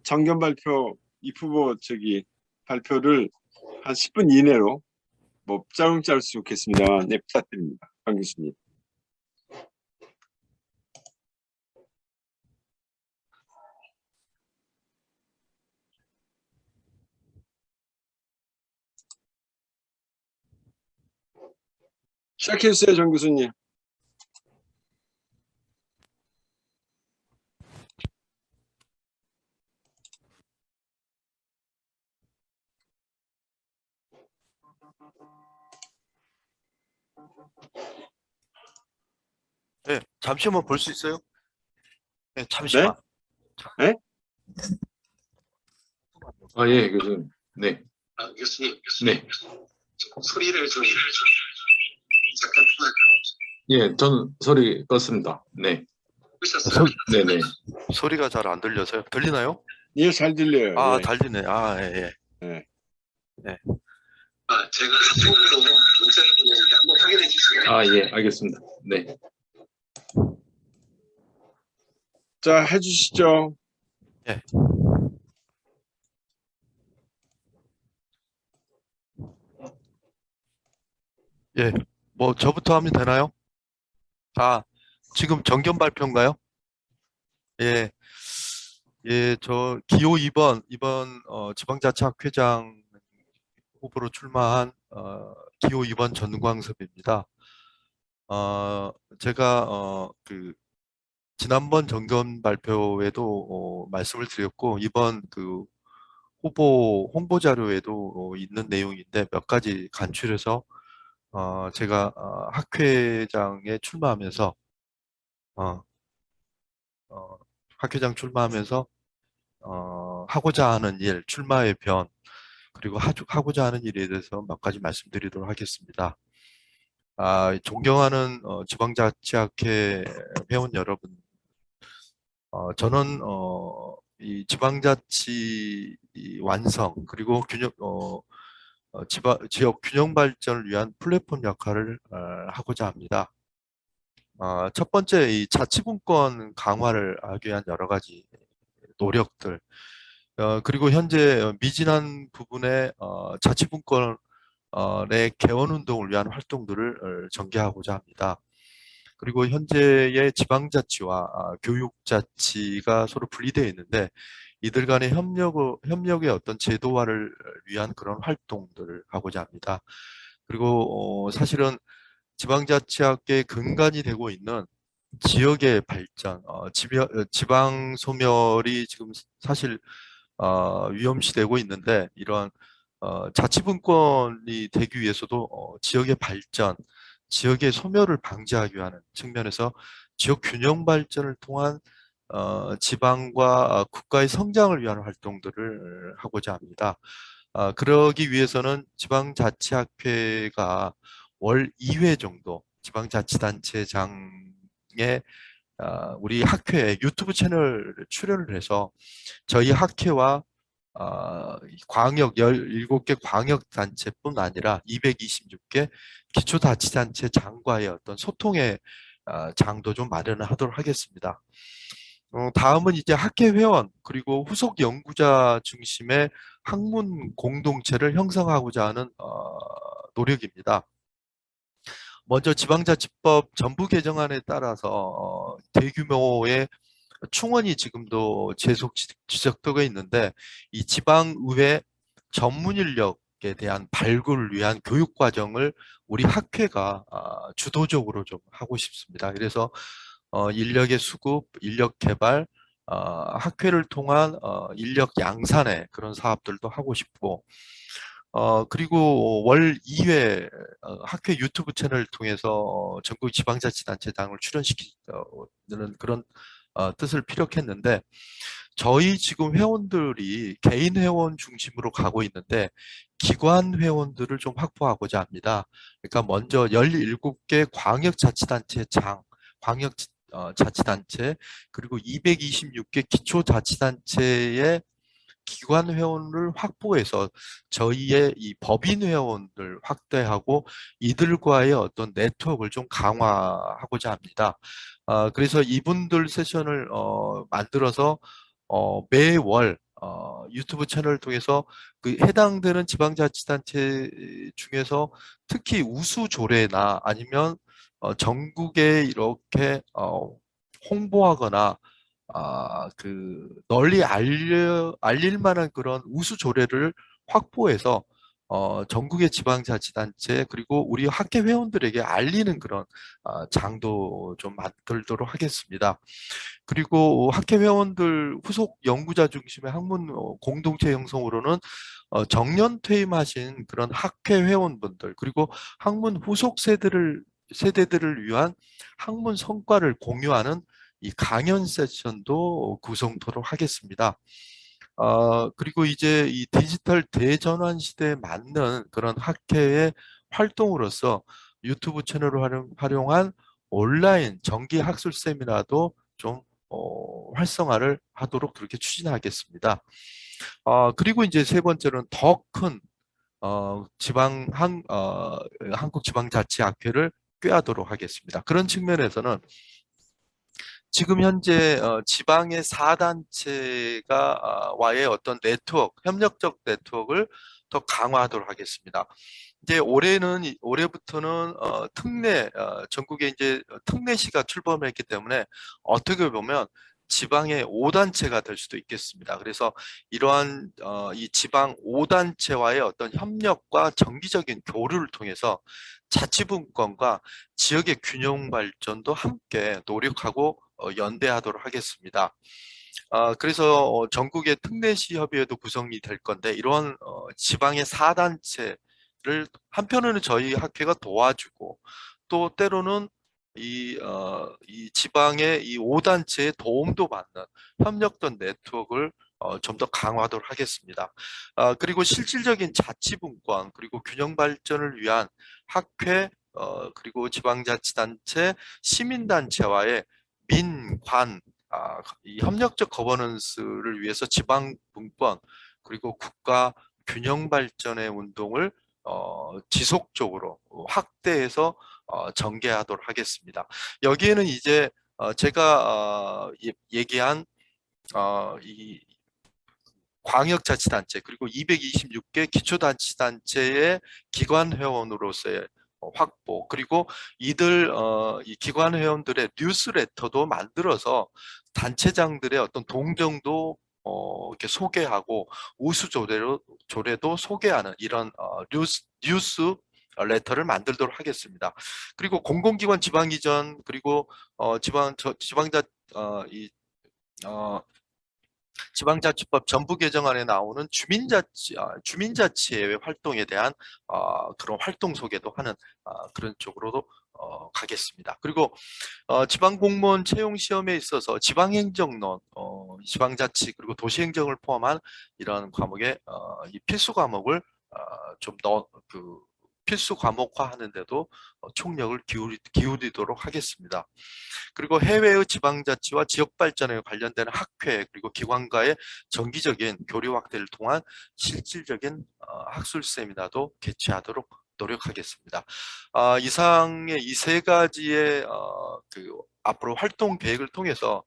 정견 발표, 입후보 발표를 한 10분 이내로 뭐 짧으면 짧을수 좋겠습니다만, 네, 부탁드립니다. 강 교수님. 시작해주세요, 정 교수님. 네, 잠시만 볼 수 있어요? 네, 네? 잠시만. 네? 예, 교수님. 네. 교수님, 네. 소리를 좀 잠깐 예, 전 소리 껐습니다. 네. 끄셨어요? 네네. 소리가 잘 안 들려서요. 들리나요? 예, 잘 들려요. 아, 예. 잘 들리네. 아, 예, 예. 예. 제가 카톡으로 문자를 보내는데 한번 확인해 주세요. 예, 알겠습니다. 네. 자, 해주시죠. 예. 예. 뭐 저부터 하면 되나요? 아, 지금 정견 발표인가요? 예. 예, 저 기호 2번 이번 지방자치학회장 후보로 출마한 기호 2번 전광섭입니다. 제가 지난번 정견 발표에도 말씀을 드렸고 이번 그 후보 홍보 자료에도 있는 내용인데 몇 가지 간추려서 제가 학회장에 출마하면서 어, 학회장 출마하면서 하고자 하는 일, 출마의 변, 그리고 하고자 하는 일에 대해서 몇 가지 말씀드리도록 하겠습니다. 존경하는 지방자치학회 회원 여러분, 저는 이 지방자치 완성 그리고 지역 균형 발전을 위한 플랫폼 역할을 하고자 합니다. 첫 번째, 이 자치분권 강화를 하기 위한 여러 가지 노력들, 그리고 현재 미진한 부분의 자치분권의 개원 운동을 위한 활동들을 전개하고자 합니다. 그리고 현재의 지방자치와 교육자치가 서로 분리되어 있는데 이들 간의 협력의 어떤 제도화를 위한 그런 활동들을 하고자 합니다. 그리고 사실은 지방자치학계의 근간이 되고 있는 지역의 발전, 지방 소멸이 지금 사실 위험시되고 있는데 이런 자치분권이 되기 위해서도 지역의 발전, 지역의 소멸을 방지하기 위한 측면에서 지역 균형 발전을 통한 지방과 국가의 성장을 위한 활동들을 하고자 합니다. 그러기 위해서는 지방자치학회가 월 2회 정도 지방자치단체장에 우리 학회에 유튜브 채널 출연을 해서 저희 학회와 광역 17개 광역단체뿐 아니라 226개 기초자치단체 장과의 어떤 소통의 장도 좀 마련을 하도록 하겠습니다. 다음은 이제 학회 회원 그리고 후속 연구자 중심의 학문 공동체를 형성하고자 하는 노력입니다. 먼저 지방자치법 전부 개정안에 따라서 대규모의 충원이 지금도 계속 지적되고 있는데 이 지방의회 전문 인력에 대한 발굴을 위한 교육 과정을 우리 학회가 주도적으로 좀 하고 싶습니다. 그래서 인력의 수급, 인력 개발, 학회를 통한 인력 양산의 그런 사업들도 하고 싶고 그리고 월 2회 학회 유튜브 채널을 통해서 전국 지방자치단체장을 출연시키는 그런 뜻을 피력했는데 저희 지금 회원들이 개인 회원 중심으로 가고 있는데 기관 회원들을 좀 확보하고자 합니다. 그러니까 먼저 17개 광역자치단체 광역자치단체 그리고 226개 기초자치단체의 기관 회원을 확보해서 저희의 이 법인 회원들 확대하고 이들과의 어떤 네트워크를 좀 강화하고자 합니다. 그래서 이분들 세션을 만들어서 매월 유튜브 채널을 통해서 그 해당되는 지방자치단체 중에서 특히 우수 조례나 아니면 전국에 이렇게 홍보하거나 그 널리 알릴 만한 그런 우수 조례를 확보해서 전국의 지방자치단체 그리고 우리 학회 회원들에게 알리는 그런 장도 좀 만들도록 하겠습니다. 그리고 학회 회원들 후속 연구자 중심의 학문 공동체 형성으로는 정년 퇴임하신 그런 학회 회원분들 그리고 학문 후속 세대들을 위한 학문 성과를 공유하는 이 강연 세션도 구성토록 하겠습니다. 그리고 이제 이 디지털 대전환 시대에 맞는 그런 학회의 활동으로서 유튜브 채널을 활용한 온라인 정기 학술 세미나도 좀 활성화를 하도록 그렇게 추진하겠습니다. 그리고 이제 세 번째로는 더 큰 한국 지방자치학회를 꾀하도록 하겠습니다. 그런 측면에서는 지금 현재 지방의 4단체가 와의 어떤 네트워크, 협력적 네트워크를 더 강화하도록 하겠습니다. 이제 올해부터는 전국에 이제 특례시가 출범했기 때문에 어떻게 보면 지방의 5단체가 될 수도 있겠습니다. 그래서 이러한 이 지방 5단체와의 어떤 협력과 정기적인 교류를 통해서 자치분권과 지역의 균형 발전도 함께 노력하고 연대하도록 하겠습니다. 그래서 전국의 특례시 협의회도 구성이 될 건데 이러한 지방의 4단체를 한편으로는 저희 학회가 도와주고 또 때로는 이 지방의 이 5단체의 도움도 받는 협력된 네트워크를 좀 더 강화하도록 하겠습니다. 그리고 실질적인 자치분권 그리고 균형 발전을 위한 학회 그리고 지방자치단체, 시민단체와의 민관 이 협력적 거버넌스를 위해서 지방분권 그리고 국가 균형 발전의 운동을 지속적으로 확대해서 전개하도록 하겠습니다. 여기에는 이제 제가 얘기한 이 광역자치단체 그리고 226개 기초자치단체의 기관 회원으로서의 확보 그리고 이들 이 기관 회원들의 뉴스레터도 만들어서 단체장들의 어떤 동정도 이렇게 소개하고 우수 조례도 소개하는 이런 뉴스 레터를 만들도록 하겠습니다. 그리고 공공기관 지방 이전 그리고 지방자치법 전부 개정안에 나오는 주민자치의 활동에 대한 그런 활동 소개도 하는 그런 쪽으로도 가겠습니다. 그리고 지방공무원 채용 시험에 있어서 지방행정론, 지방자치 그리고 도시행정을 포함한 이런 과목에 이 필수 과목을 좀 필수 과목화하는데도 총력을 기울이도록 하겠습니다. 그리고 해외의 지방자치와 지역발전에 관련되는 학회 그리고 기관과의 정기적인 교류 확대를 통한 실질적인 학술 세미나도 개최하도록 노력하겠습니다. 이상의 이 세 가지의 앞으로 활동 계획을 통해서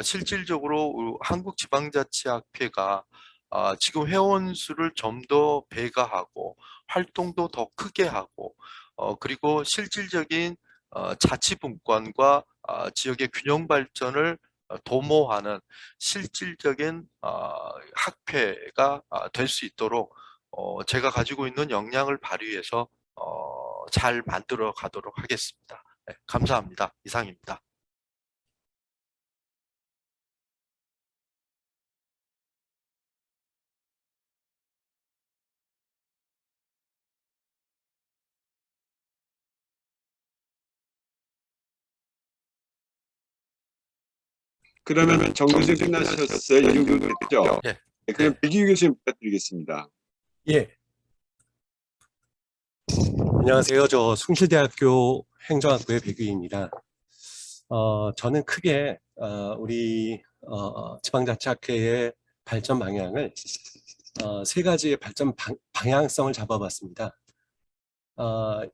실질적으로 한국지방자치학회가 지금 회원 수를 좀 더 배가하고 활동도 더 크게 하고 그리고 실질적인 자치분권과 지역의 균형 발전을 도모하는 실질적인 학회가 될 수 있도록 제가 가지고 있는 역량을 발휘해서 잘 만들어 가도록 하겠습니다. 네, 감사합니다. 이상입니다. 그러면 정교수 끝나셨어요? 이용규 됐죠? 네. 네, 그럼 백유 교수님 부탁드리겠습니다. 예. 안녕하세요. 저 숭실대학교 행정학부의 백유입니다. 저는 크게 우리 지방자치학회의 발전 방향을 세 가지의 발전 방향성을 잡아봤습니다.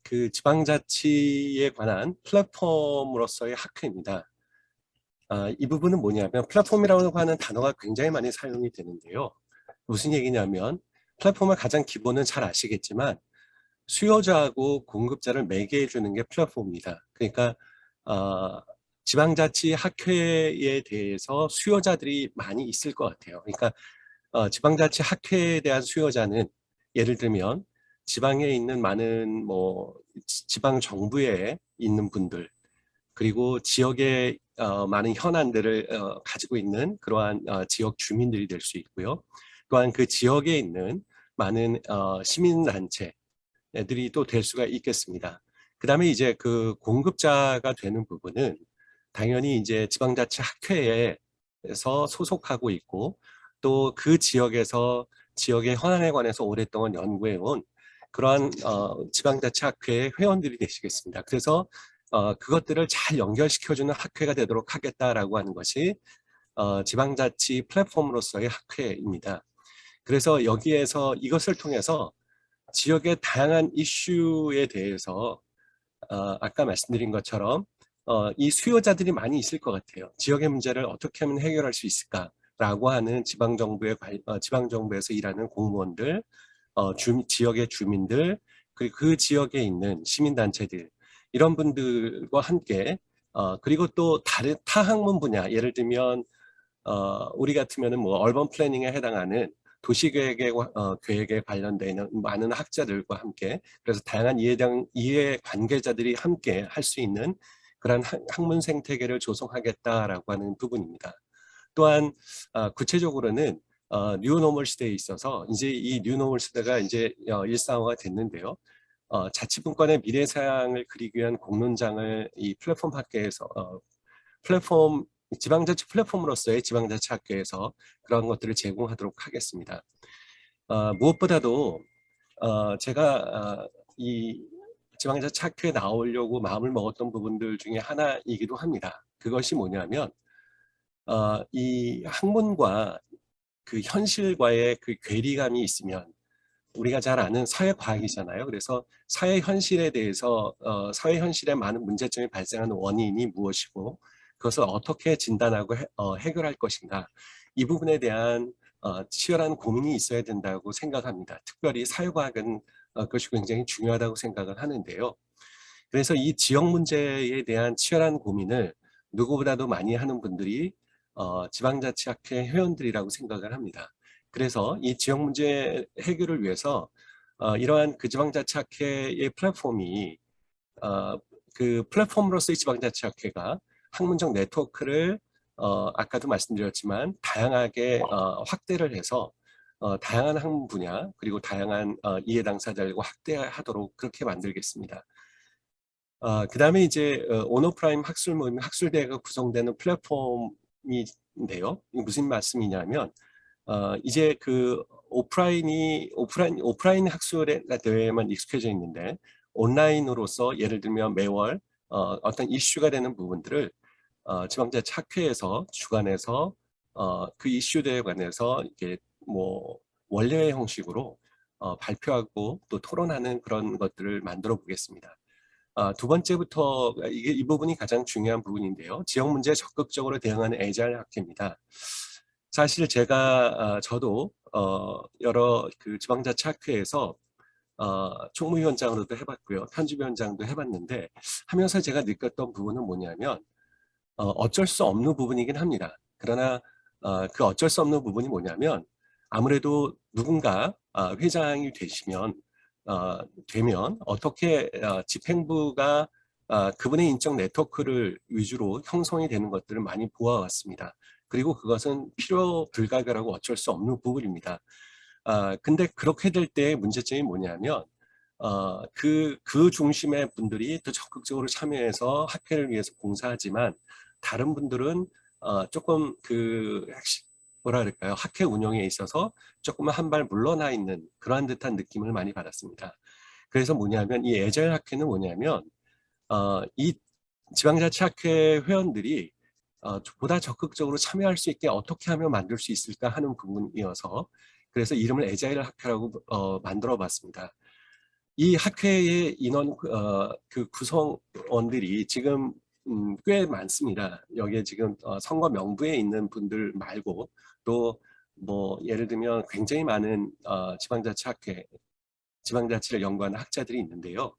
그 지방자치에 관한 플랫폼으로서의 학회입니다. 이 부분은 뭐냐면 플랫폼이라고 하는 단어가 굉장히 많이 사용이 되는데요. 무슨 얘기냐면 플랫폼의 가장 기본은 잘 아시겠지만 수요자하고 공급자를 매개해 주는 게 플랫폼입니다. 그러니까 지방자치 학회에 대해서 수요자들이 많이 있을 것 같아요. 그러니까 지방자치 학회에 대한 수요자는 예를 들면 지방에 있는 많은 뭐 지방 정부에 있는 분들, 그리고 지역의 많은 현안들을 가지고 있는 그러한 지역 주민들이 될 수 있고요. 또한 그 지역에 있는 많은 시민단체들이 또 될 수가 있겠습니다. 그 다음에 이제 그 공급자가 되는 부분은 당연히 이제 지방자치 학회에서 소속하고 있고 또 그 지역에서 지역의 현안에 관해서 오랫동안 연구해온 그러한 지방자치 학회의 회원들이 되시겠습니다. 그래서 그것들을 잘 연결시켜주는 학회가 되도록 하겠다라고 하는 것이 지방자치 플랫폼으로서의 학회입니다. 그래서 여기에서 이것을 통해서 지역의 다양한 이슈에 대해서 아까 말씀드린 것처럼 이 수요자들이 많이 있을 것 같아요. 지역의 문제를 어떻게 하면 해결할 수 있을까라고 하는 지방정부에서 일하는 공무원들, 지역의 주민들, 그리고 그 지역에 있는 시민단체들, 이런 분들과 함께 그리고 또 다른 타 학문 분야, 예를 들면 우리 같으면은 뭐 얼번 플래닝에 해당하는 도시계획에 계획에 관련되는 많은 학자들과 함께, 그래서 다양한 이해 관계자들이 함께 할 수 있는 그런 학문 생태계를 조성하겠다라고 하는 부분입니다. 또한 구체적으로는 뉴노멀 시대에 있어서 이제 이 뉴노멀 시대가 이제 일상화가 됐는데요. 자치분권의 미래사항을 그리기 위한 공론장을 이 플랫폼 학계에서 지방자치 플랫폼으로서의 지방자치 학계에서 그런 것들을 제공하도록 하겠습니다. 무엇보다도 제가 이 지방자치 학회에 나오려고 마음을 먹었던 부분들 중에 하나이기도 합니다. 그것이 뭐냐면 이 학문과 그 현실과의 그 괴리감이 있으면, 우리가 잘 아는 사회과학이잖아요. 그래서 사회 현실에 대해서 사회 현실에 많은 문제점이 발생하는 원인이 무엇이고 그것을 어떻게 진단하고 해결할 것인가, 이 부분에 대한 치열한 고민이 있어야 된다고 생각합니다. 특별히 사회과학은 그것이 굉장히 중요하다고 생각을 하는데요. 그래서 이 지역 문제에 대한 치열한 고민을 누구보다도 많이 하는 분들이 지방자치학회 회원들이라고 생각을 합니다. 그래서 이 지역 문제 해결을 위해서 이러한 그 지방자치학회의 플랫폼이 그 플랫폼으로서의 지방자치학회가 학문적 네트워크를 아까도 말씀드렸지만 다양하게 확대를 해서 다양한 학문 분야 그리고 다양한 이해 당사자들과 확대하도록 그렇게 만들겠습니다. 그 다음에 이제 온오프라임 학술 모임, 학술대회가 구성되는 플랫폼인데요. 이게 무슨 말씀이냐면 이제 그 오프라인 학술의 대회에만 익숙해져 있는데 온라인으로서 예를 들면 매월 어떤 이슈가 되는 부분들을 지방자치 학회에서 주관해서 그 이슈들에 관해서 이렇게 뭐 원래의 형식으로 발표하고 또 토론하는 그런 것들을 만들어 보겠습니다. 두 번째부터 이 부분이 가장 중요한 부분인데요. 지역 문제에 적극적으로 대응하는 애자일 학회입니다. 사실 제가 저도 여러 그 지방자치 학회에서 총무위원장으로도 해봤고요, 편집위원장도 해봤는데 하면서 제가 느꼈던 부분은 뭐냐면 어쩔 수 없는 부분이긴 합니다. 그러나 그 어쩔 수 없는 부분이 뭐냐면 아무래도 누군가 회장이 되면 어떻게 집행부가 그분의 인적 네트워크를 위주로 형성이 되는 것들을 많이 보아왔습니다. 그리고 그것은 필요 불가결하고 어쩔 수 없는 부분입니다. 근데 그렇게 될 때 문제점이 뭐냐면 그 중심의 분들이 더 적극적으로 참여해서 학회를 위해서 봉사하지만 다른 분들은 조금 뭐라 그럴까요? 학회 운영에 있어서 조금만 한 발 물러나 있는 그러한 듯한 느낌을 많이 받았습니다. 그래서 뭐냐면 이 애자일 학회는 뭐냐면 이 지방자치학회 회원들이 보다 적극적으로 참여할 수 있게 어떻게 하면 만들 수 있을까 하는 부분이어서 그래서 이름을 애자일 학회라고 만들어 봤습니다. 이 학회의 인원 그 구성원들이 지금 꽤 많습니다. 여기에 지금 선거 명부에 있는 분들 말고 또 뭐 예를 들면 굉장히 많은 지방자치를 연구하는 학자들이 있는데요.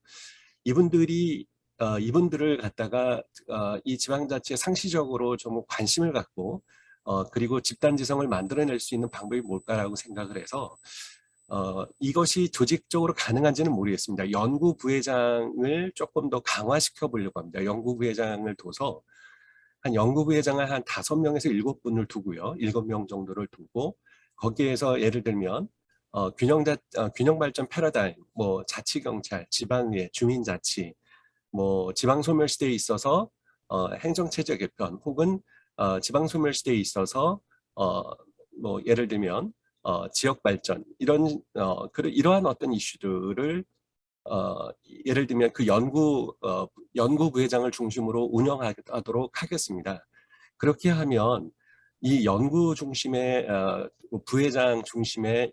이분들을 갖다가 이 지방자치에 상시적으로 좀 관심을 갖고 그리고 집단지성을 만들어낼 수 있는 방법이 뭘까라고 생각을 해서 이것이 조직적으로 가능한지는 모르겠습니다. 연구부회장을 조금 더 강화시켜 보려고 합니다. 연구부회장을 둬서 연구부회장을 한 5명에서 7분을 두고요. 7명 정도를 두고 거기에서 예를 들면 균형발전 패러다임, 뭐 자치경찰, 지방의회, 주민자치, 뭐 지방소멸시대에 있어서 행정체제 개편 혹은 지방소멸시대에 있어서 뭐 예를 들면 지역발전 이러한 어떤 이슈들을 예를 들면 그 연구부회장을 중심으로 운영하도록 하겠습니다. 그렇게 하면 이 연구 중심의 부회장 중심의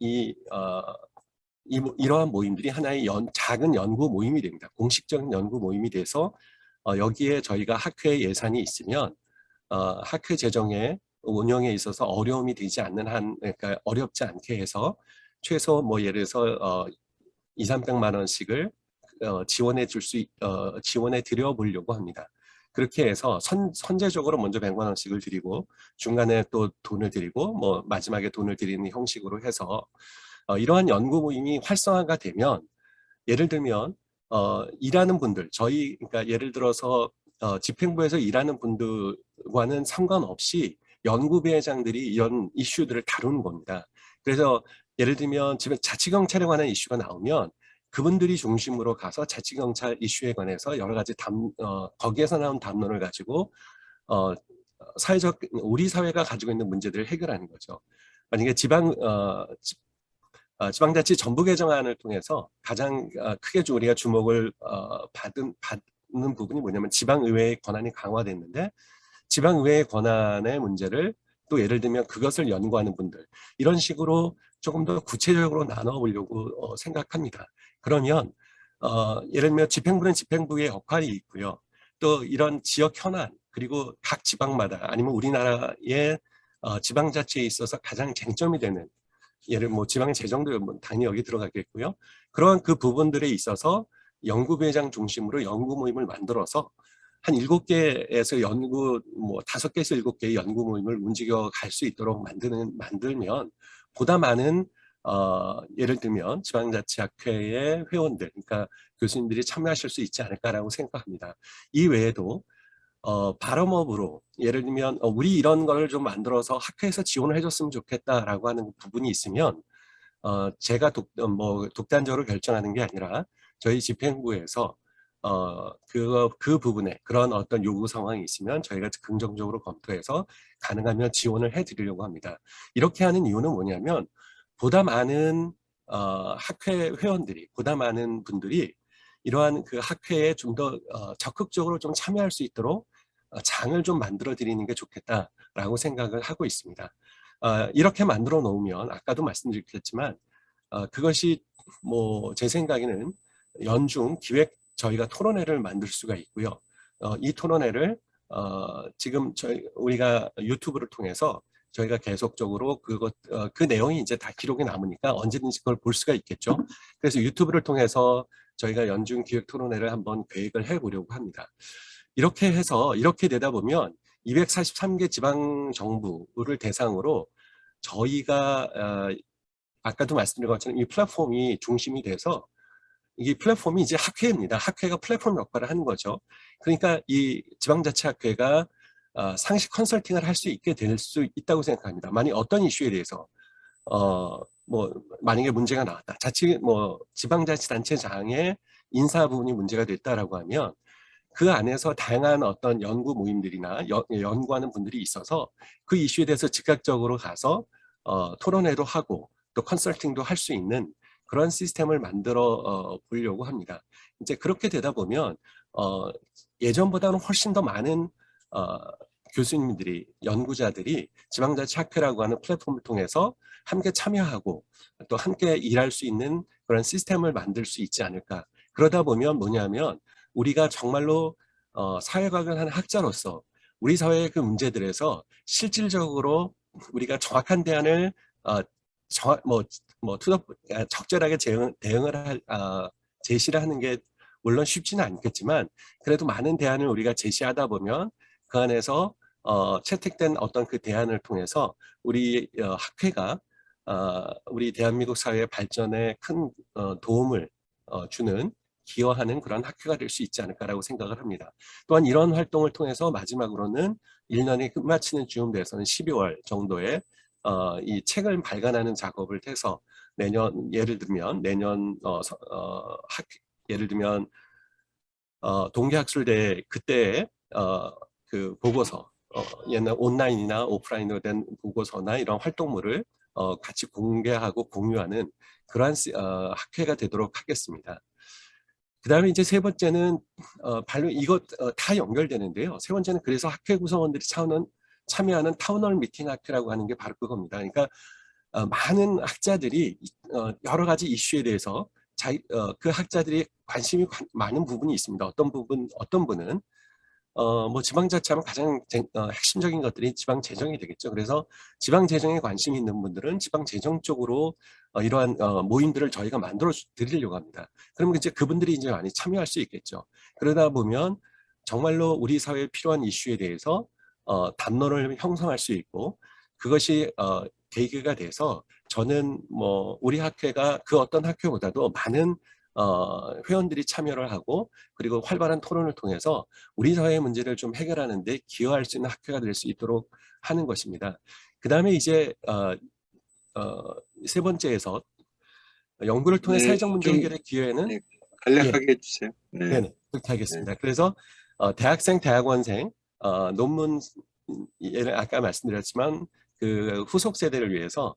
이러한 모임들이 하나의 작은 연구 모임이 됩니다. 공식적인 연구 모임이 돼서 여기에 저희가 학회 예산이 있으면 학회 재정의 운영에 있어서 어려움이 되지 않는 그러니까 어렵지 않게 해서 최소 뭐 예를 들어서 200~300만 원씩을 지원해 드려 보려고 합니다. 그렇게 해서 선제적으로 먼저 100만 원씩을 드리고 중간에 또 돈을 드리고 뭐 마지막에 돈을 드리는 형식으로 해서 이러한 연구 모임이 활성화가 되면 예를 들면 일하는 분들 그러니까 예를 들어서 집행부에서 일하는 분들과는 상관없이 연구부회장들이 이런 이슈들을 다루는 겁니다. 그래서 예를 들면 지금 자치경찰에 관한 이슈가 나오면 그분들이 중심으로 가서 자치경찰 이슈에 관해서 여러 가지 거기에서 나온 담론을 가지고 우리 사회가 가지고 있는 문제들을 해결하는 거죠. 만약에 지방자치 전부 개정안을 통해서 가장 크게 우리가 주목을 받는 부분이 뭐냐면 지방의회의 권한이 강화됐는데 지방의회의 권한의 문제를 또 예를 들면 그것을 연구하는 분들 이런 식으로 조금 더 구체적으로 나눠보려고 생각합니다. 그러면 예를 들면 집행부는 집행부의 역할이 있고요. 또 이런 지역 현안 그리고 각 지방마다 아니면 우리나라의 지방자치에 있어서 가장 쟁점이 되는 예를 뭐 지방의 재정도 당연히 여기 들어가겠고요. 그러한 그 부분들에 있어서 연구부회장 중심으로 연구 모임을 만들어서 한 7개에서 5개에서 7개의 연구 모임을 움직여 갈 수 있도록 만들면 보다 많은 예를 들면 지방자치학회의 회원들, 그러니까 교수님들이 참여하실 수 있지 않을까라고 생각합니다. 이 외에도 바텀업으로 예를 들면 우리 이런 걸 좀 만들어서 학회에서 지원을 해줬으면 좋겠다라고 하는 부분이 있으면 제가 독단적으로 결정하는 게 아니라 저희 집행부에서 그 부분에 그런 어떤 요구 상황이 있으면 저희가 긍정적으로 검토해서 가능하면 지원을 해드리려고 합니다. 이렇게 하는 이유는 뭐냐면 보다 많은 학회 회원들이 보다 많은 분들이 이러한 그 학회에 좀 더 적극적으로 좀 참여할 수 있도록 장을 좀 만들어 드리는 게 좋겠다라고 생각을 하고 있습니다. 이렇게 만들어 놓으면 아까도 말씀드렸지만 그것이 뭐 제 생각에는 연중 기획 저희가 토론회를 만들 수가 있고요. 이 토론회를 지금 우리가 유튜브를 통해서 저희가 계속적으로 그 내용이 이제 다 기록에 남으니까 언제든지 그걸 볼 수가 있겠죠. 그래서 유튜브를 통해서 저희가 연중 기획 토론회를 한번 계획을 해보려고 합니다. 이렇게 해서 이렇게 되다 보면 243개 지방정부를 대상으로 저희가 아까도 말씀드린 것처럼 이 플랫폼이 중심이 돼서 이 플랫폼이 이제 학회입니다. 학회가 플랫폼 역할을 하는 거죠. 그러니까 이 지방자치학회가 상시 컨설팅을 할 수 있게 될 수 있다고 생각합니다. 만약 어떤 이슈에 대해서 만약에 문제가 나왔다. 지방자치단체장의 인사 부분이 문제가 됐다라고 하면 그 안에서 다양한 어떤 연구 모임들이나 연구하는 분들이 있어서 그 이슈에 대해서 즉각적으로 가서 토론회도 하고 또 컨설팅도 할 수 있는 그런 시스템을 만들어 보려고 합니다. 이제 그렇게 되다 보면 예전보다는 훨씬 더 많은 교수님들이 연구자들이 지방자치학회라고 하는 플랫폼을 통해서 함께 참여하고 또 함께 일할 수 있는 그런 시스템을 만들 수 있지 않을까. 그러다 보면 뭐냐면 우리가 정말로 사회과학을 하는 학자로서 우리 사회의 그 문제들에서 실질적으로 우리가 정확한 대안을 적절하게 대응을 제시를 하는 게 물론 쉽지는 않겠지만 그래도 많은 대안을 우리가 제시하다 보면 그 안에서 채택된 어떤 그 대안을 통해서 우리 학회가 우리 대한민국 사회의 발전에 큰 도움을 주는 기여하는 그런 학회가 될 수 있지 않을까라고 생각을 합니다. 또한 이런 활동을 통해서 마지막으로는 1년이 끝마치는 즈음 돼서는 12월 정도에 이 책을 발간하는 작업을 해서 내년 예를 들면 예를 들면 동계학술대 그때 그 보고서 옛날 온라인이나 오프라인으로 된 보고서나 이런 활동물을 같이 공개하고 공유하는 그러한 학회가 되도록 하겠습니다. 그 다음에 이제 세 번째는 이것 다 연결되는데요. 세 번째는 그래서 학회 구성원들이 참여하는 타운홀 미팅 학회라고 하는 게 바로 그겁니다. 그러니까 많은 학자들이 여러 가지 이슈에 대해서 그 학자들이 관심이 많은 부분이 있습니다. 어떤 분은 뭐 지방자치하면 가장 핵심적인 것들이 지방재정이 되겠죠. 그래서 지방재정에 관심이 있는 분들은 지방재정 쪽으로 이러한 모임들을 저희가 만들어 드리려고 합니다. 그러면 이제 그분들이 이제 많이 참여할 수 있겠죠. 그러다 보면 정말로 우리 사회에 필요한 이슈에 대해서 담론을 형성할 수 있고 그것이 계기가 돼서 저는 뭐 우리 학회가 그 어떤 학회보다도 많은 회원들이 참여를 하고 그리고 활발한 토론을 통해서 우리 사회의 문제를 좀 해결하는 데 기여할 수 있는 학회가 될 수 있도록 하는 것입니다. 그 다음에 이제 세 번째에서 연구를 통해 네, 사회적 문제 좀, 해결의 기회는 네, 간략하게 해주세요. 네. 네네 그렇게 하겠습니다. 그래서 대학생, 대학원생 논문 예를 아까 말씀드렸지만 그 후속 세대를 위해서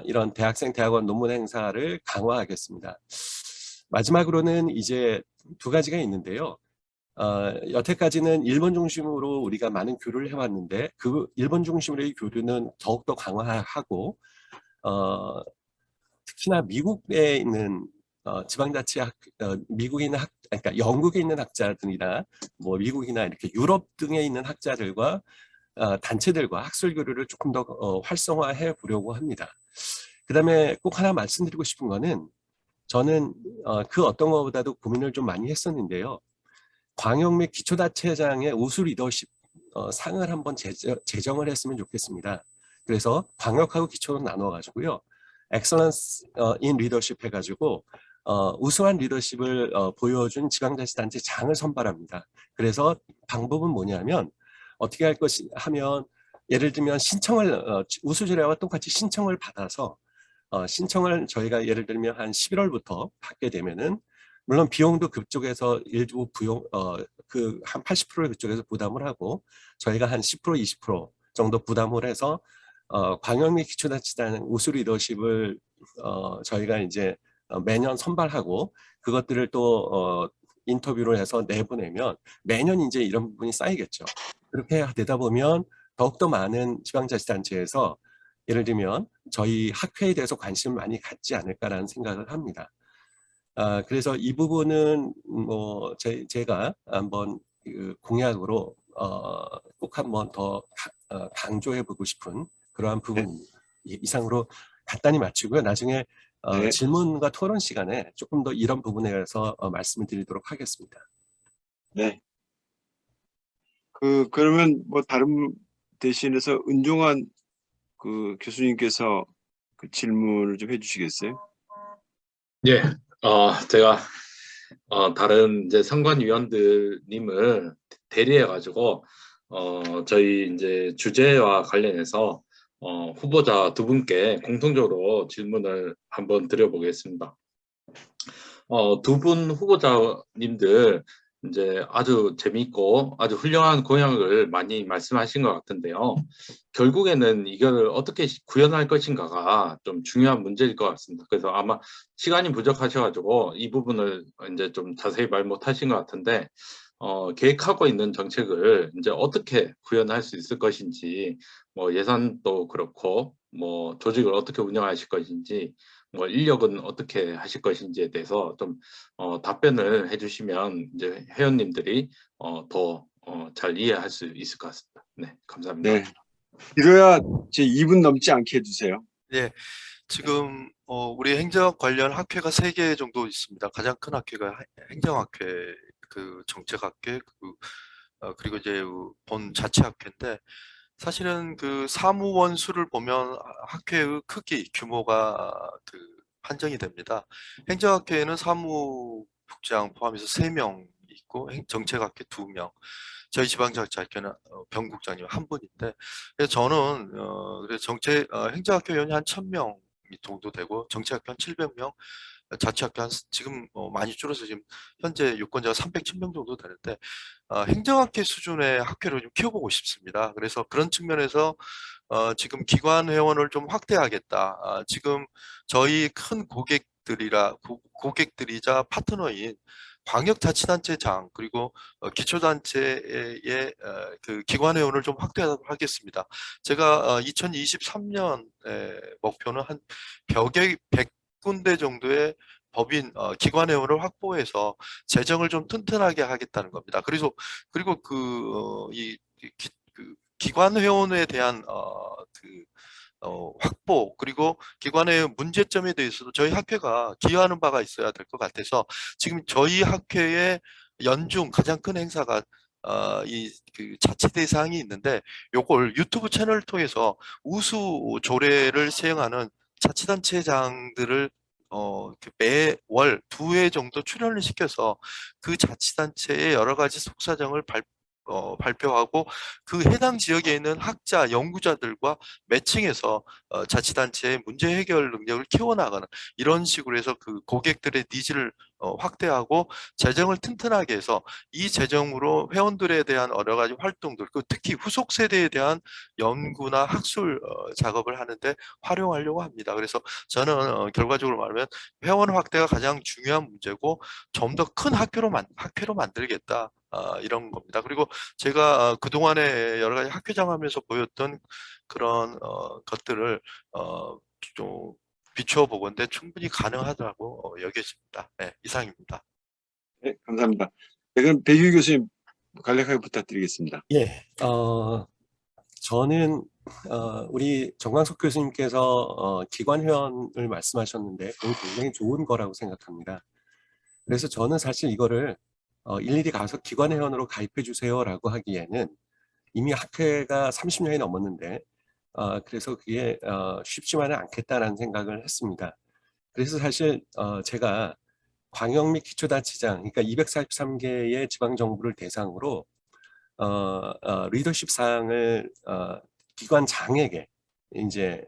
이런 대학생, 대학원 논문 행사를 강화하겠습니다. 마지막으로는 이제 두 가지가 있는데요. 여태까지는 일본 중심으로 우리가 많은 교류를 해왔는데 그 일본 중심으로의 교류는 더욱더 강화하고 특히나 미국에 있는 지방자치 미국에 있는 그러니까 영국에 있는 학자들이나 뭐 미국이나 이렇게 유럽 등에 있는 학자들과 단체들과 학술 교류를 조금 더 활성화해 보려고 합니다. 그 다음에 꼭 하나 말씀드리고 싶은 거는 저는 그 어떤 것보다도 고민을 좀 많이 했었는데요. 광역 및 기초자치회장의 우수 리더십 상을 한번 제정을 했으면 좋겠습니다. 그래서 광역하고 기초로 나눠가지고요. 엑셀런스 인 리더십 해가지고 우수한 리더십을 보여준 지방자치단체 장을 선발합니다. 그래서 방법은 뭐냐면 어떻게 할 것이 하면 예를 들면 신청을 우수조례와 똑같이 신청을 받아서 신청을 저희가 예를 들면 한 11월부터 받게 되면은 물론 비용도 그쪽에서 일부 그 한 80%를 그쪽에서 부담을 하고 저희가 한 10% 20% 정도 부담을 해서 광역 및 기초자치단 우수 리더십을 저희가 이제 매년 선발하고 그것들을 또 인터뷰를 해서 내보내면 매년 이제 이런 부분이 쌓이겠죠. 그렇게 되다 보면 더욱더 많은 지방자치단체에서 예를 들면 저희 학회에 대해서 관심을 많이 갖지 않을까라는 생각을 합니다. 그래서 이 부분은 뭐 제가 한번 그 공약으로 꼭 한번 더 강조해보고 싶은 그러한 부분입니다. 이상으로 간단히 마치고요. 나중에 네. 질문과 토론 시간에 조금 더 이런 부분에 대해서 말씀을 드리도록 하겠습니다. 네. 그러면 뭐 다른 대신해서 은종환 그 교수님께서 그 질문을 좀 해주시겠어요? 예, 제가 다른 이제 선관위원들님을 대리해가지고 저희 이제 주제와 관련해서 후보자 두 분께 공통적으로 질문을 한번 드려보겠습니다. 두 분 후보자님들 이제 아주 재미있고 아주 훌륭한 공약을 많이 말씀하신 것 같은데요. 결국에는 이걸 어떻게 구현할 것인가가 좀 중요한 문제일 것 같습니다. 그래서 아마 시간이 부족하셔가지고 이 부분을 이제 좀 자세히 말 못하신 것 같은데 계획하고 있는 정책을 이제 어떻게 구현할 수 있을 것인지 뭐 예산도 그렇고 뭐 조직을 어떻게 운영하실 것인지, 뭐 인력은 어떻게 하실 것인지에 대해서 좀 답변을 해주시면 이제 회원님들이 더 잘 이해할 수 있을 것 같습니다. 네, 감사합니다. 네. 이래야 제 2분 넘지 않게 해주세요. 예, 지금 우리 행정 관련 학회가 3개 정도 있습니다. 가장 큰 학회가 행정학회, 그 정책학회, 그리고 이제 본 자치학회인데, 사실은 그 사무원 수를 보면 학회의 크기, 규모가 판정이 됩니다. 행정학회에는 사무국장 포함해서 3명 있고, 정책학회 2명, 저희 지방자치학회는 병국장님 1분인데, 그래서 저는 그래서 행정학회 의원이 한 1000명 정도 되고, 정책학회 한 700명, 자치학회 지금 많이 줄어서 지금 현재 유권자가 310명 정도 되는데, 행정학회 수준의 학회를 좀 키워보고 싶습니다. 그래서 그런 측면에서 지금 기관 회원을 좀 확대하겠다. 지금 저희 큰 고객들이자 파트너인 광역자치단체장 그리고 기초단체의 그 기관 회원을 좀 확대하겠습니다. 제가 2023년 목표는 한 100군데 정도의 법인 기관 회원을 확보해서 재정을 좀 튼튼하게 하겠다는 겁니다. 그리고 그 기관 회원에 대한 확보, 그리고 기관의 문제점에 대해서도 저희 학회가 기여하는 바가 있어야 될 것 같아서, 지금 저희 학회의 연중 가장 큰 행사가 그 자치 대상이 있는데, 요걸 유튜브 채널을 통해서 우수 조례를 시행하는 자치단체장들을 매월 2회 정도 출연을 시켜서 그 자치단체의 여러 가지 속사정을 발표하고, 그 해당 지역에 있는 학자, 연구자들과 매칭해서 자치단체의 문제 해결 능력을 키워나가는, 이런 식으로 해서 그 고객들의 니즈를 확대하고 재정을 튼튼하게 해서 이 재정으로 회원들에 대한 여러 가지 활동들, 특히 후속 세대에 대한 연구나 학술 작업을 하는데 활용하려고 합니다. 그래서 저는 결과적으로 말하면 회원 확대가 가장 중요한 문제고, 좀 더 큰 학회로 만들겠다. 이런 겁니다. 그리고 제가 그동안에 여러 가지 학회장 하면서 보였던 그런 것들을 좀 비추어 보건데 충분히 가능하다고 여겨집니다. 네, 이상입니다. 네, 감사합니다. 네, 그럼 배규 교수님 간략하게 부탁드리겠습니다. 예, 저는 우리 정광석 교수님께서 기관 회원을 말씀하셨는데 그건 굉장히 좋은 거라고 생각합니다. 그래서 저는 사실 이거를 일일이 가서 기관 회원으로 가입해 주세요라고 하기에는 이미 학회가 30년이 넘었는데 그래서 그게 쉽지만은 않겠다라는 생각을 했습니다. 그래서 사실 제가 광역 및 기초자치장, 그러니까 243개의 지방정부를 대상으로 리더십 사항을 기관장에게 이제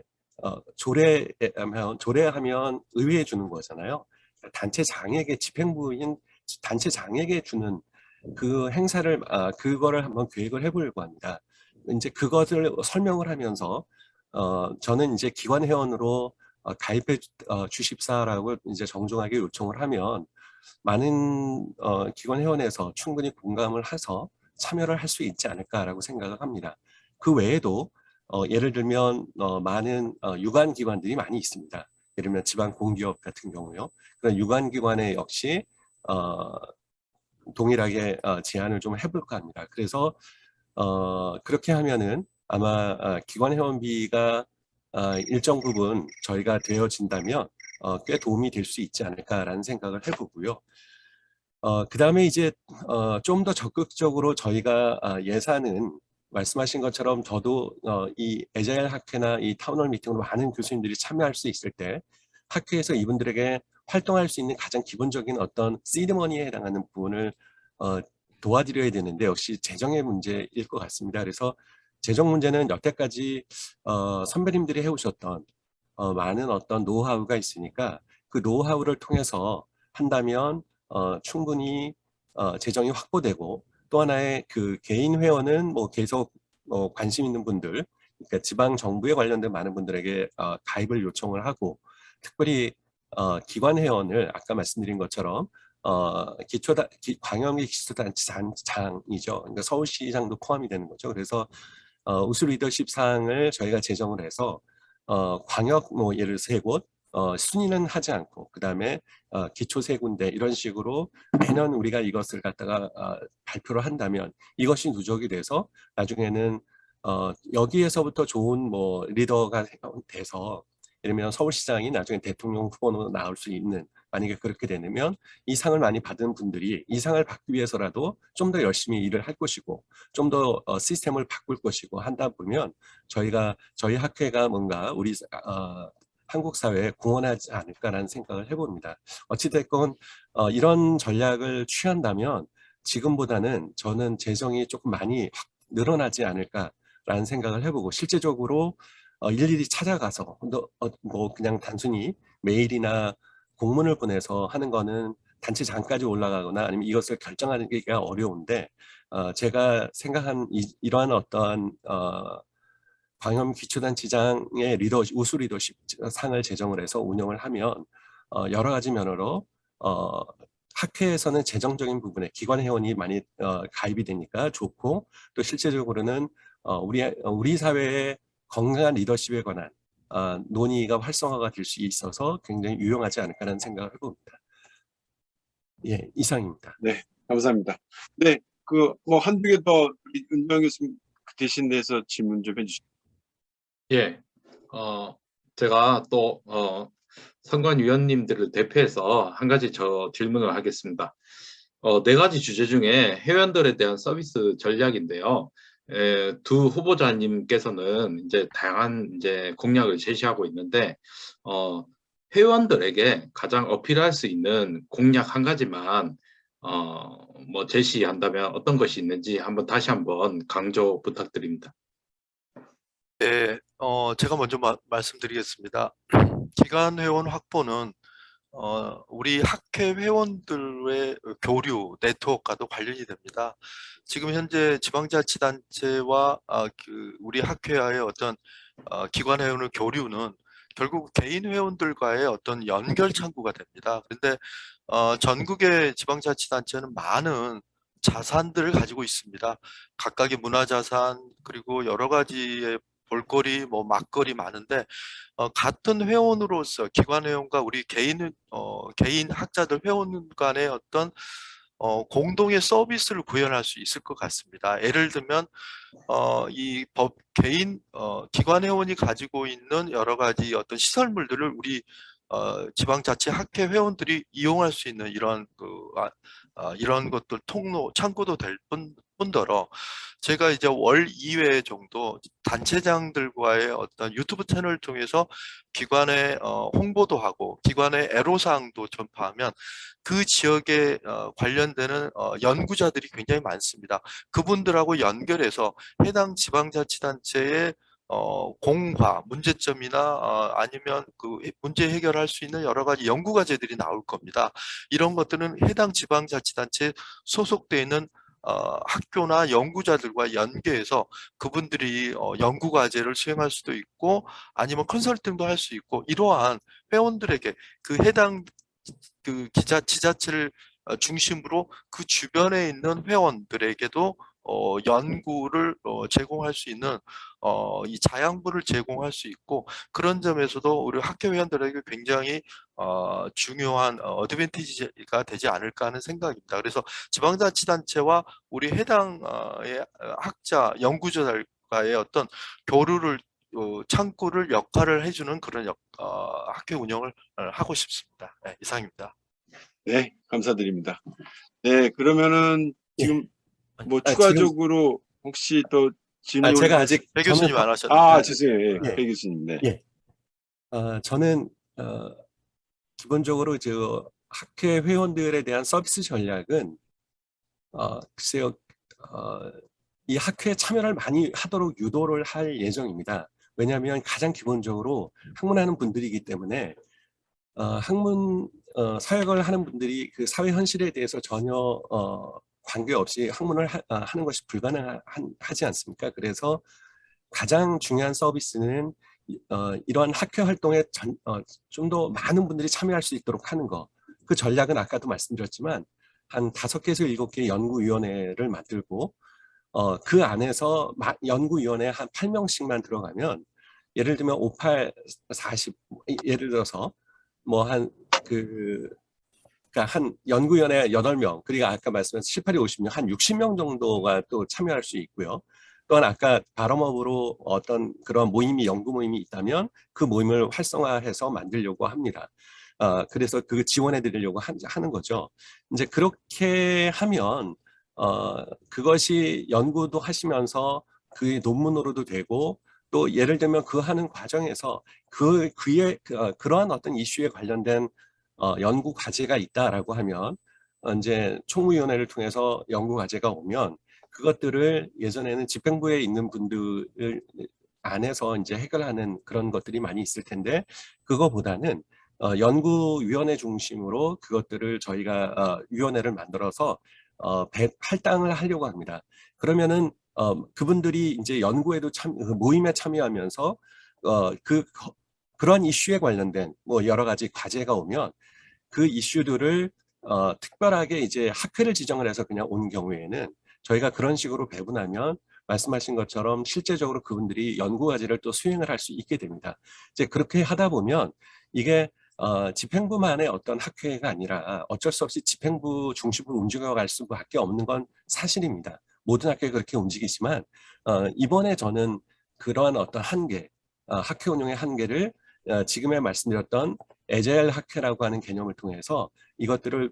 조례하면 의회에 주는 거잖아요. 단체장에게, 집행부인 단체장에게 주는 그 행사를 그거를 한번 계획을 해보려고 합니다. 이제 그것을 설명을 하면서 저는 이제 기관 회원으로 가입해 주십사라고 이제 정중하게 요청을 하면 많은 기관 회원에서 충분히 공감을 해서 참여를 할 수 있지 않을까라고 생각을 합니다. 그 외에도 예를 들면 많은 유관기관들이 많이 있습니다. 예를 들면 지방공기업 같은 경우요. 그런 유관기관에 역시 동일하게 제안을 좀 해볼까 합니다. 그래서 그렇게 하면은 아마 기관 회원비가 일정 부분 저희가 되어진다면 꽤 도움이 될 수 있지 않을까라는 생각을 해보고요. 그 다음에 이제 좀 더 적극적으로 저희가 예산은 말씀하신 것처럼 저도 이 에자일 학회나 이 타운홀 미팅으로 많은 교수님들이 참여할 수 있을 때 학회에서 이분들에게 활동할 수 있는 가장 기본적인 어떤 시드머니에 해당하는 부분을 도와드려야 되는데 역시 재정의 문제일 것 같습니다. 그래서 재정 문제는 여태까지 선배님들이 해오셨던 많은 어떤 노하우가 있으니까 그 노하우를 통해서 한다면 충분히 재정이 확보되고, 또 하나의 그 개인 회원은 뭐 계속 관심 있는 분들, 그러니까 지방 정부에 관련된 많은 분들에게 가입을 요청을 하고, 특별히 기관 회원을 아까 말씀드린 것처럼 광역의 기초단체장이죠. 그러니까 서울시장도 포함이 되는 거죠. 그래서 우수 리더십 사항을 저희가 제정을 해서 광역 뭐 예를 들어 세 곳, 순위는 하지 않고 그다음에 기초 세 군데 이런 식으로 매년 우리가 이것을 갖다가 발표를 한다면 이것이 누적이 돼서 나중에는 여기에서부터 좋은 뭐 리더가 돼서 예를 들면 서울시장이 나중에 대통령 후보로 나올 수 있는, 만약에 그렇게 되면 이 상을 많이 받은 분들이 이 상을 받기 위해서라도 좀 더 열심히 일을 할 것이고 좀 더 시스템을 바꿀 것이고 한다 보면 저희 학회가 뭔가 우리 한국 사회에 공헌하지 않을까라는 생각을 해봅니다. 어찌됐건 이런 전략을 취한다면 지금보다는 저는 재정이 조금 많이 확 늘어나지 않을까라는 생각을 해보고, 실제적으로 일일이 찾아가서 뭐 그냥 단순히 메일이나 공문을 보내서 하는 거는 단체장까지 올라가거나 아니면 이것을 결정하기가 어려운데, 제가 생각한 이러한 어떠한 광염 기초단체장의 우수 리더십 상을 제정을 해서 운영을 하면 여러 가지 면으로 학회에서는 재정적인 부분에 기관 회원이 많이 가입이 되니까 좋고, 또 실제적으로는 우리 사회의 건강한 리더십에 관한 논의가 활성화가 될 수 있어서 굉장히 유용하지 않을까라는 생각을 해봅니다. 예, 이상입니다. 네, 감사합니다. 네, 그 뭐 한두 개 더 은정 교수님 대신해서 질문 좀 해주시죠. 예, 제가 또 선관위원님들을 대표해서 한 가지 질문을 하겠습니다. 네 가지 주제 중에 회원들에 대한 서비스 전략인데요. 두 후보자님께서는 이제 다양한 이제 공약을 제시하고 있는데, 회원들에게 가장 어필할 수 있는 공약 한 가지만 뭐 제시한다면 어떤 것이 있는지 다시 한번 강조 부탁드립니다. 네, 제가 먼저 말씀드리겠습니다. 기관 회원 확보는 우리 학회 회원들의 교류, 네트워크와도 관련이 됩니다. 지금 현재 지방자치단체와 우리 학회와의 어떤 기관 회원의 교류는 결국 개인 회원들과의 어떤 연결 창구가 됩니다. 그런데 전국의 지방자치단체는 많은 자산들을 가지고 있습니다. 각각의 문화자산, 그리고 여러 가지의 볼거리, 뭐 막거리 많은데, 같은 회원으로서 기관 회원과 우리 개인 학자들 회원 간의 어떤 공동의 서비스를 구현할 수 있을 것 같습니다. 예를 들면 이 기관 회원이 가지고 있는 여러 가지 어떤 시설물들을 우리 지방자치 학회 회원들이 이용할 수 있는 이런 것들 창구도 될 뿐더러, 제가 이제 월 2회 정도 단체장들과의 어떤 유튜브 채널을 통해서 기관의 홍보도 하고 기관의 애로사항도 전파하면 그 지역에 관련되는 연구자들이 굉장히 많습니다. 그분들하고 연결해서 해당 지방자치단체의 공과 문제점이나 아니면 그 문제 해결할 수 있는 여러 가지 연구 과제들이 나올 겁니다. 이런 것들은 해당 지방자치단체에 소속되어 있는 학교나 연구자들과 연계해서 그분들이 연구 과제를 수행할 수도 있고 아니면 컨설팅도 할 수 있고, 이러한 회원들에게 그 해당 지자체를 중심으로 그 주변에 있는 회원들에게도 연구를 제공할 수 있는 이 자양분을 제공할 수 있고, 그런 점에서도 우리 학교 회원들에게 굉장히 중요한 어드밴티지가 되지 않을까 하는 생각입니다. 그래서 지방자치단체와 우리 해당의 학자, 연구자들과의 어떤 교류를 창구를 역할을 해주는 그런 학교 운영을 하고 싶습니다. 네, 이상입니다. 네, 감사드립니다. 네, 그러면은 지금 뭐 지금 추가적으로 혹시 또 질문? 제가 아직 배 교수님 안 하셨는데. 아, 죄송해요. 예. 배 교수님. 네. 예. 저는 기본적으로 저 학회 회원들에 대한 서비스 전략은 글쎄요, 이 학회에 참여를 많이 하도록 유도를 할 예정입니다. 왜냐하면 가장 기본적으로 학문하는 분들이기 때문에 학문 사역을 하는 분들이 그 사회 현실에 대해서 전혀 관계없이 학문을 하는 것이 불가능하지 않습니까? 그래서 가장 중요한 서비스는 이러한 학회 활동에 좀 더 많은 분들이 참여할 수 있도록 하는 거. 그 전략은 아까도 말씀드렸지만 한 5개에서 7개 연구위원회를 만들고 그 안에서 연구위원회 한 8명씩만 들어가면 예를 들면 58, 40 예를 들어서 뭐 그러니까 한 연구위원회 8명, 그리고 아까 말씀하신 7, 8, 50명, 한 60명 정도가 또 참여할 수 있고요. 또한 아까 바럼업으로 어떤 그런 연구 모임이 있다면 그 모임을 활성화해서 만들려고 합니다. 그래서 그 지원해 드리려고 하는 거죠. 이제 그렇게 하면 그것이 연구도 하시면서 그 논문으로도 되고, 또 예를 들면 그 하는 과정에서 그러한 어떤 이슈에 관련된 연구 과제가 있다라고 하면 이제 총무위원회를 통해서 연구 과제가 오면 그것들을 예전에는 집행부에 있는 분들 안에서 이제 해결하는 그런 것들이 많이 있을 텐데, 그거보다는 연구위원회 중심으로 그것들을 저희가 위원회를 만들어서 할당을 하려고 합니다. 그러면은 그분들이 이제 연구에도 모임에 참여하면서 그런 이슈에 관련된 뭐 여러 가지 과제가 오면 그 이슈들을 특별하게 이제 학회를 지정을 해서 그냥 온 경우에는 저희가 그런 식으로 배분하면 말씀하신 것처럼 실제적으로 그분들이 연구 과제를 또 수행을 할 수 있게 됩니다. 이제 그렇게 하다 보면 이게 집행부만의 어떤 학회가 아니라 어쩔 수 없이 집행부 중심으로 움직여갈 수밖에 없는 건 사실입니다. 모든 학회가 그렇게 움직이지만 이번에 저는 그러한 어떤 한계, 학회 운영의 한계를 지금에 말씀드렸던 에자일 학회라고 하는 개념을 통해서 이것들을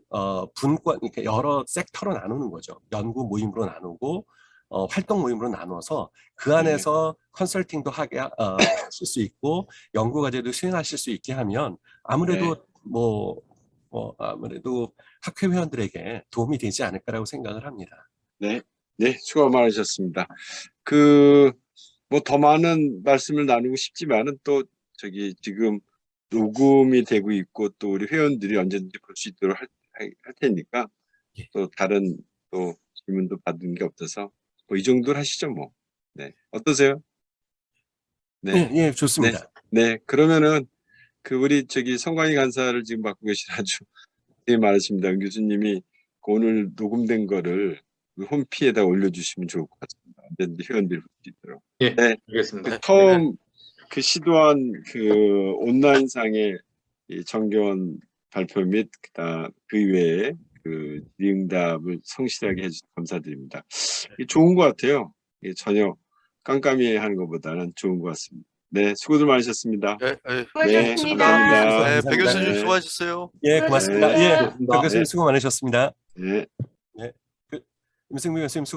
이렇게 여러 섹터로 나누는 거죠. 연구 모임으로 나누고 활동 모임으로 나눠서 그 안에서 컨설팅도 하실 수 있고 연구 과제도 수행하실 수 있게 하면 아무래도 아무래도 학회 회원들에게 도움이 되지 않을까라고 생각을 합니다. 네, 수고 많으셨습니다. 뭐 더 많은 말씀을 나누고 싶지만은 또 지금 녹음이 되고 있고 또 우리 회원들이 언제든지 볼 수 있도록 할 테니까 또 다른 또 질문도 받은 게 없어서 뭐 이 정도로 하시죠 뭐. 네, 어떠세요? 네, 예, 좋습니다. 네, 그러면은 우리 성광희 간사를 지금 맡고 계신 아주 되게 많으십니다. 은 교수님이 오늘 녹음된 거를 홈피에다 올려주시면 좋을 것 같습니다. 언제든지 회원들이 볼 수 있도록. 예, 네, 알겠습니다. 처음 시도한 온라인상의 이 정교원 발표 및 그 이외에 질의응답을 성실하게 해주셔서 감사드립니다. 이게 좋은 것 같아요. 이게 전혀 깜깜이 하는 것보다는 좋은 것 같습니다. 네, 수고들 많으셨습니다. 네, 네, 수고하셨습니다. 감사합니다. 네, 백 교수님 네. 수고하셨어요. 예, 고맙습니다. 수고하셨습니다. 예, 박 교수님 네. 수고 많으셨습니다. 네. 임승민 교수님 수고